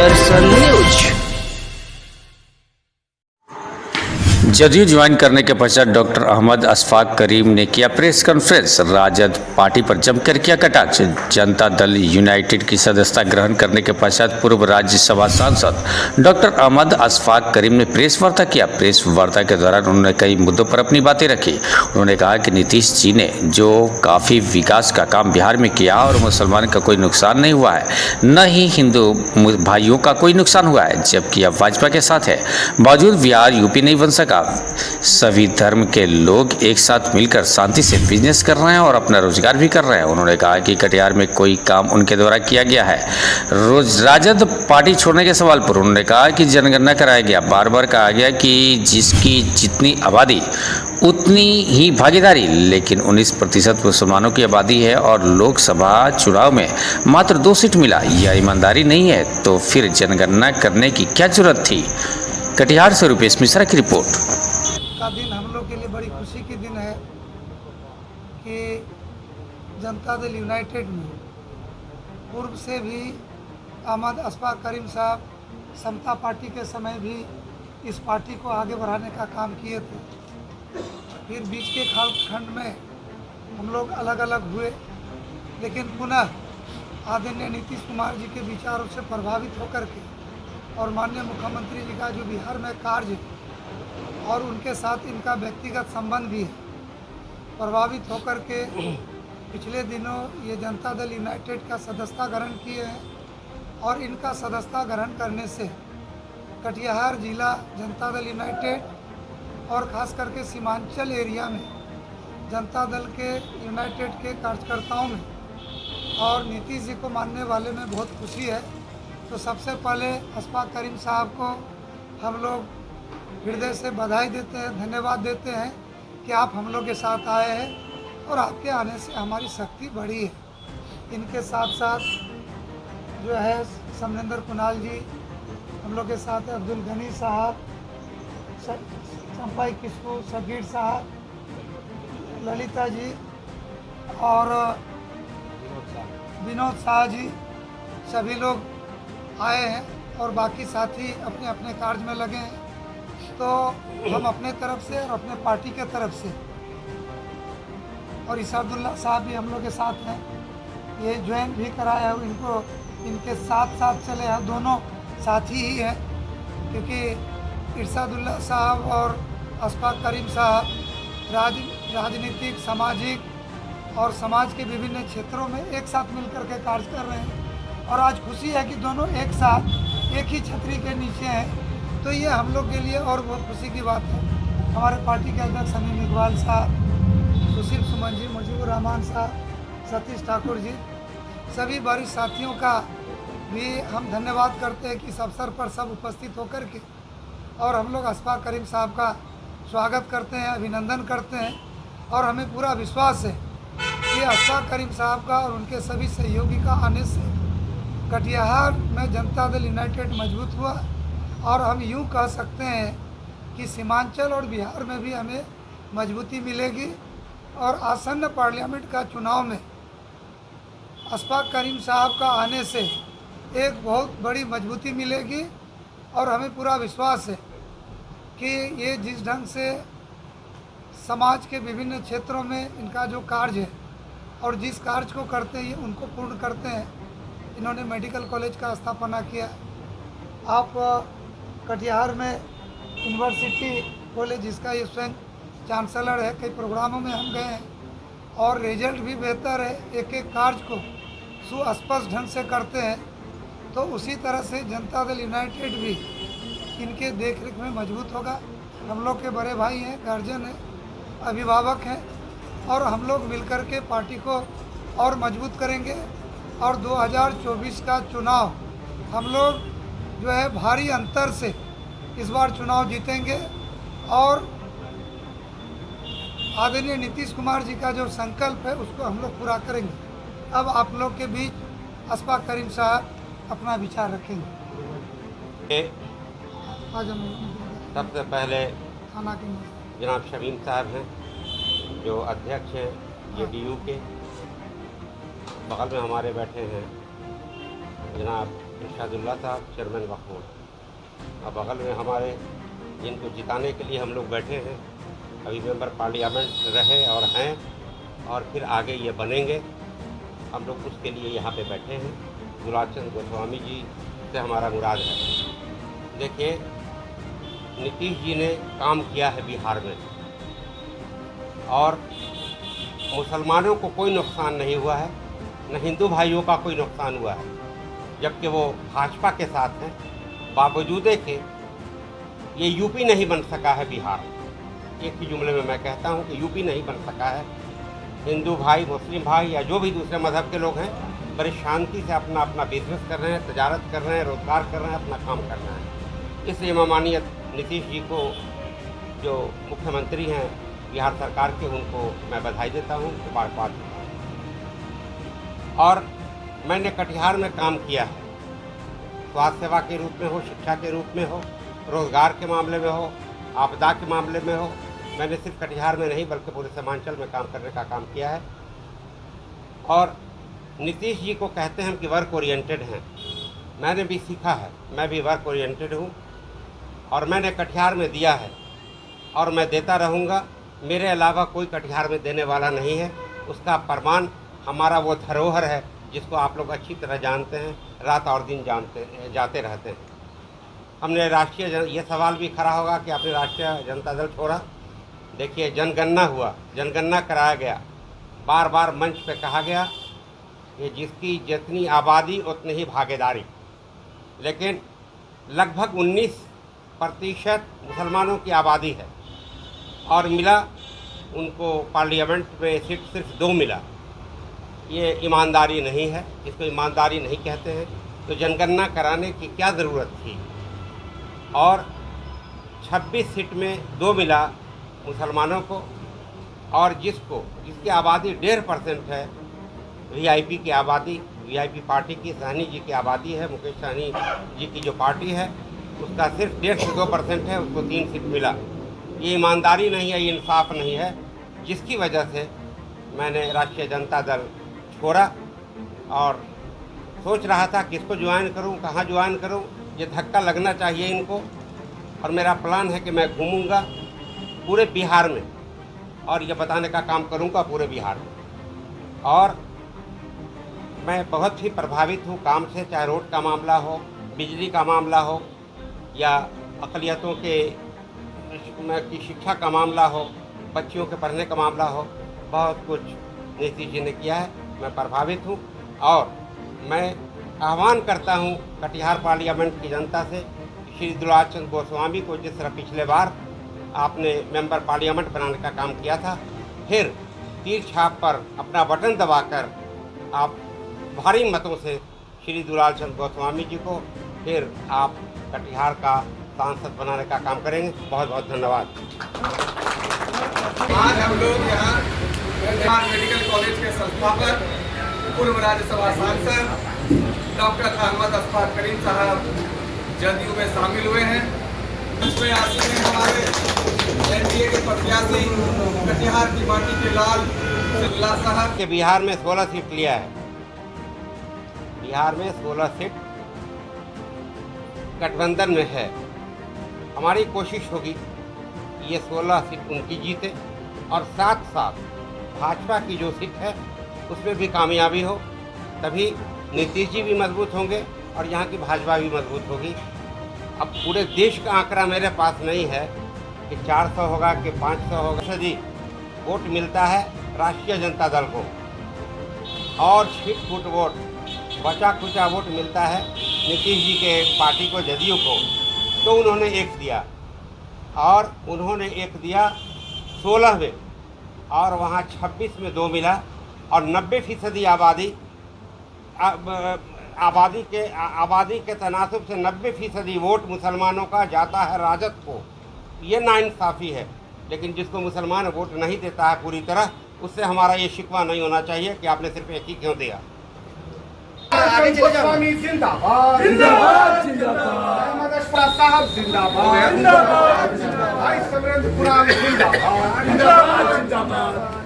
दर्शन news. JDU join करने के पश्चात डॉक्टर अहमद अशफाक करीम ने किया प्रेस कॉन्फ्रेंस। राजद पार्टी पर जमकर किया कटाक्ष। जनता दल यूनाइटेड की सदस्यता ग्रहण करने के पश्चात पूर्व राज्यसभा सांसद डॉक्टर अहमद अशफाक करीम ने प्रेस वार्ता किया। प्रेस वार्ता के दौरान उन्होंने कई मुद्दों पर अपनी बातें रखी। उन्होंने कहा कि नीतीश जी ने जो काफ़ी विकास का काम बिहार में किया और मुसलमान का कोई नुकसान नहीं हुआ है, न ही हिंदू भाइयों का कोई नुकसान हुआ है, जबकि अब भाजपा के साथ है। बावजूद बिहार यूपी नहीं बन सका। सभी धर्म के लोग एक साथ मिलकर शांति से बिजनेस कर रहे हैं और अपना रोजगार भी कर रहे हैं। उन्होंने कहा कि कटिहार में कोई काम उनके द्वारा किया गया है। राजद पार्टी छोड़ने के सवाल पर उन्होंने कहा कि जनगणना कराया गया। बार बार कहा गया कि जिसकी जितनी आबादी उतनी ही भागीदारी, लेकिन 19% मुसलमानों की आबादी है और लोकसभा चुनाव में मात्र 2 सीट मिला। यह ईमानदारी नहीं है तो फिर जनगणना करने की क्या जरूरत थी। कटिहार से रुपेश मिश्रा की रिपोर्ट। का दिन हम लोग के लिए बड़ी खुशी की दिन है कि जनता दल यूनाइटेड में पूर्व से भी अहमद अशफाक करीम साहब समता पार्टी के समय भी इस पार्टी को आगे बढ़ाने का काम किए थे। फिर बीच के कालखंड में हम लोग अलग अलग हुए, लेकिन पुनः आदरणीय नीतीश कुमार जी के विचारों से प्रभावित होकर के और माननीय मुख्यमंत्री जी का जो बिहार में कार्य और उनके साथ इनका व्यक्तिगत संबंध भी है, प्रभावित होकर के पिछले दिनों ये जनता दल यूनाइटेड का सदस्यता ग्रहण किए हैं। और इनका सदस्यता ग्रहण करने से कटिहार जिला जनता दल यूनाइटेड और ख़ास करके सीमांचल एरिया में जनता दल के यूनाइटेड के कार्यकर्ताओं में और नीतीश जी को मानने वाले में बहुत खुशी है। तो सबसे पहले अशफाक करीम साहब को हम लोग हृदय से बधाई देते हैं, धन्यवाद देते हैं कि आप हम लोग के साथ आए हैं और आपके आने से हमारी शक्ति बढ़ी है। इनके साथ साथ जो है समरेंद्र कुणाल जी हम लोग के साथ है, अब्दुल गनी साहब, चंपाई किस्कू, शबीर साहब, ललिता जी और विनोद शाह जी, सभी लोग आए हैं और बाकी साथी अपने अपने कार्य में लगे हैं। तो हम अपने तरफ से और अपने पार्टी के तरफ से और इसादुल्ला साहब भी हम लोग के साथ हैं, ये ज्वाइन भी कराया है, इनको इनके साथ साथ चले हैं, दोनों साथी ही हैं, क्योंकि इरशादुल्ला साहब और अशफाक करीम साहब राजनीतिक, सामाजिक और समाज के विभिन्न क्षेत्रों में एक साथ मिलकर के कार्य कर रहे हैं। और आज खुशी है कि दोनों एक साथ एक ही छतरी के नीचे हैं, तो ये हम लोग के लिए और बहुत खुशी की बात है। हमारे पार्टी के अध्यक्ष समीम इकबाल साहब, सुशील सुमन जी, मुजीबुर रहमान साहब, सतीश ठाकुर जी, सभी वरिष्ठ साथियों का भी हम धन्यवाद करते हैं कि इस अवसर पर सब उपस्थित होकर के और हम लोग अशफाक करीम साहब का स्वागत करते हैं, अभिनंदन करते हैं। और हमें पूरा विश्वास है कि अशफाक करीम साहब का और उनके सभी सहयोगी का आने से कटिहार में जनता दल यूनाइटेड मजबूत हुआ और हम यूँ कह सकते हैं कि सीमांचल और बिहार में भी हमें मजबूती मिलेगी। और आसन्न पार्लियामेंट का चुनाव में अशफाक करीम साहब का आने से एक बहुत बड़ी मजबूती मिलेगी। और हमें पूरा विश्वास है कि ये जिस ढंग से समाज के विभिन्न क्षेत्रों में इनका जो कार्य है और जिस कार्य को करते हैं ये उनको पूर्ण करते हैं। इन्होंने मेडिकल कॉलेज का स्थापना किया। आप कटिहार में यूनिवर्सिटी कॉलेज, जिसका ये स्वयं चांसलर है, कई प्रोग्रामों में हम गए हैं और रिजल्ट भी बेहतर है, एक एक कार्य को सुस्पष्ट ढंग से करते हैं। तो उसी तरह से जनता दल यूनाइटेड भी इनके देखरेख में मजबूत होगा। हम लोग के बड़े भाई हैं, गार्जियन हैं, अभिभावक हैं और हम लोग मिलकर के पार्टी को और मजबूत करेंगे। और 2024 का चुनाव हम लोग जो है भारी अंतर से इस बार चुनाव जीतेंगे और आदरणीय नीतीश कुमार जी का जो संकल्प है उसको हम लोग पूरा करेंगे। अब आप लोग के बीच अशफाक करीम साहब अपना विचार रखेंगे। सबसे पहले थाना के जनाब शमीम साहब हैं जो अध्यक्ष हैं जेडीयू के, बगल में हमारे बैठे हैं जनाब इरशादुल्लाह साहब, चेयरमैन वक्फ बोर्ड। अब बगल में हमारे जिनको जिताने के लिए हम लोग बैठे हैं, अभी मेंबर पार्लियामेंट रहे और हैं और फिर आगे ये बनेंगे, हम लोग उसके लिए यहाँ पे बैठे हैं। दुलाल चंद गोस्वामी जी से हमारा मुराद है। देखिए, नीतीश जी ने काम किया है बिहार में और मुसलमानों को कोई नुकसान नहीं हुआ है, न हिंदू भाइयों का कोई नुकसान हुआ है, जबकि वो भाजपा के साथ हैं। बावजूद के ये यूपी नहीं बन सका है बिहार। एक ही जुमले में मैं कहता हूँ कि यूपी नहीं बन सका है। हिंदू भाई, मुस्लिम भाई या जो भी दूसरे मज़हब के लोग हैं, बड़ी शांति से अपना अपना बिजनेस कर रहे हैं, तजारत कर रहे हैं, रोजगार कर रहे हैं, अपना काम कर रहे हैं। इसलिए माननीय नीतीश जी को, जो मुख्यमंत्री हैं बिहार सरकार के, उनको मैं बधाई देता हूँ, मुबारकबाद देता हूँ। और मैंने कटिहार में काम किया है, स्वास्थ्य सेवा के रूप में हो, शिक्षा के रूप में हो, रोजगार के मामले में हो, आपदा के मामले में हो। मैंने सिर्फ कटिहार में नहीं बल्कि पूरे सीमांचल में काम करने का काम किया है। और नीतीश जी को कहते हैं कि वर्क ओरिएंटेड हैं। मैंने भी सीखा है, मैं भी वर्क ओरिएंटेड हूँ और मैंने कटिहार में दिया है और मैं देता रहूँगा। मेरे अलावा कोई कटिहार में देने वाला नहीं है। उसका प्रमाण हमारा वो धरोहर है जिसको आप लोग अच्छी तरह जानते हैं, रात और दिन जाते रहते हैं। हमने ये सवाल भी खड़ा होगा कि आपने राष्ट्रीय जनता दल छोड़ा। देखिए, जनगणना हुआ, जनगणना कराया गया, बार बार मंच पे कहा गया कि जिसकी जितनी आबादी उतनी ही भागीदारी, लेकिन लगभग 19% मुसलमानों की आबादी है और मिला उनको पार्लियामेंट में सीट सिर्फ 2 मिला। ये ईमानदारी नहीं है, इसको ईमानदारी नहीं कहते हैं। तो जनगणना कराने की क्या ज़रूरत थी? और 26 सीट में 2 मिला मुसलमानों को, और जिसकी आबादी 1.5% है, वीआईपी की आबादी, वीआईपी पार्टी की, सहनी जी की आबादी है, मुकेश सहनी जी की जो पार्टी है, उसका सिर्फ 1.5 से 2% है, उसको 3 सीट मिला। ये ईमानदारी नहीं है, ये इंसाफ नहीं है, जिसकी वजह से मैंने राष्ट्रीय जनता दल छोड़ा और सोच रहा था किसको ज्वाइन करूं, कहाँ ज्वाइन करूं। ये धक्का लगना चाहिए इनको। और मेरा प्लान है कि मैं घूमूंगा पूरे बिहार में और ये बताने का काम करूंगा पूरे बिहार में। और मैं बहुत ही प्रभावित हूँ काम से, चाहे रोड का मामला हो, बिजली का मामला हो, या अक़लियतों की शिक्षा का मामला हो, बच्चियों के पढ़ने का मामला हो। बहुत कुछ नीतीश जी ने किया है, मैं प्रभावित हूँ। और मैं आह्वान करता हूँ कटिहार पार्लियामेंट की जनता से, श्री दुलाल चंद गोस्वामी को जिस तरह पिछले बार आपने मेंबर पार्लियामेंट बनाने का काम किया था, फिर तीर छाप पर अपना बटन दबाकर आप भारी मतों से श्री दुलाल चंद गोस्वामी जी को फिर आप कटिहार का सांसद बनाने का काम करेंगे। बहुत बहुत धन्यवाद। आज हम लोग यहाँ कटिहार मेडिकल कॉलेज के संस्थापक, पूर्व राज्यसभा सांसद डॉक्टर अहमद अशफाक करीम साहब जदयू में शामिल हुए हैं। इसमें आते हैं हमारे एनडीए के प्रत्याशी कटिहार की माटी के लाल सिल्ला साहब के बिहार में 16 सीट लिया है। बिहार में 16 सीट गठबंधन में है। हमारी कोशिश होगी ये 16 सीट उनकी जीते और साथ साथ भाजपा की जो सीट है उसमें भी कामयाबी हो, तभी नीतीश जी भी मजबूत होंगे और यहाँ की भाजपा भी मजबूत होगी। अब पूरे देश का आंकड़ा मेरे पास नहीं है कि 400 होगा कि 500 होगा। सदी वोट मिलता है राष्ट्रीय जनता दल को और छिट फुट वोट, बचा खुचा वोट मिलता है नीतीश जी के पार्टी को, जदयू को। तो उन्होंने 1 दिया और उन्होंने 1 दिया 16 में और वहाँ 26 में 2 मिला और 90% आबादी के तनासुब से 90% वोट मुसलमानों का जाता है राजद को। ये नाइंसाफ़ी है, लेकिन जिसको मुसलमान वोट नहीं देता है पूरी तरह, उससे हमारा ये शिकवा नहीं होना चाहिए कि आपने सिर्फ 1 ही क्यों दिया। गोस्वामी जिंदाबाद, जिंदाबाद, जिंदाबाद। अहमद अशफाक साहब जिंदाबाद, जिंदाबाद, जिंदाबाद। भाई समरेंद्र कुरान जिंदाबाद, जिंदाबाद, जिंदाबाद।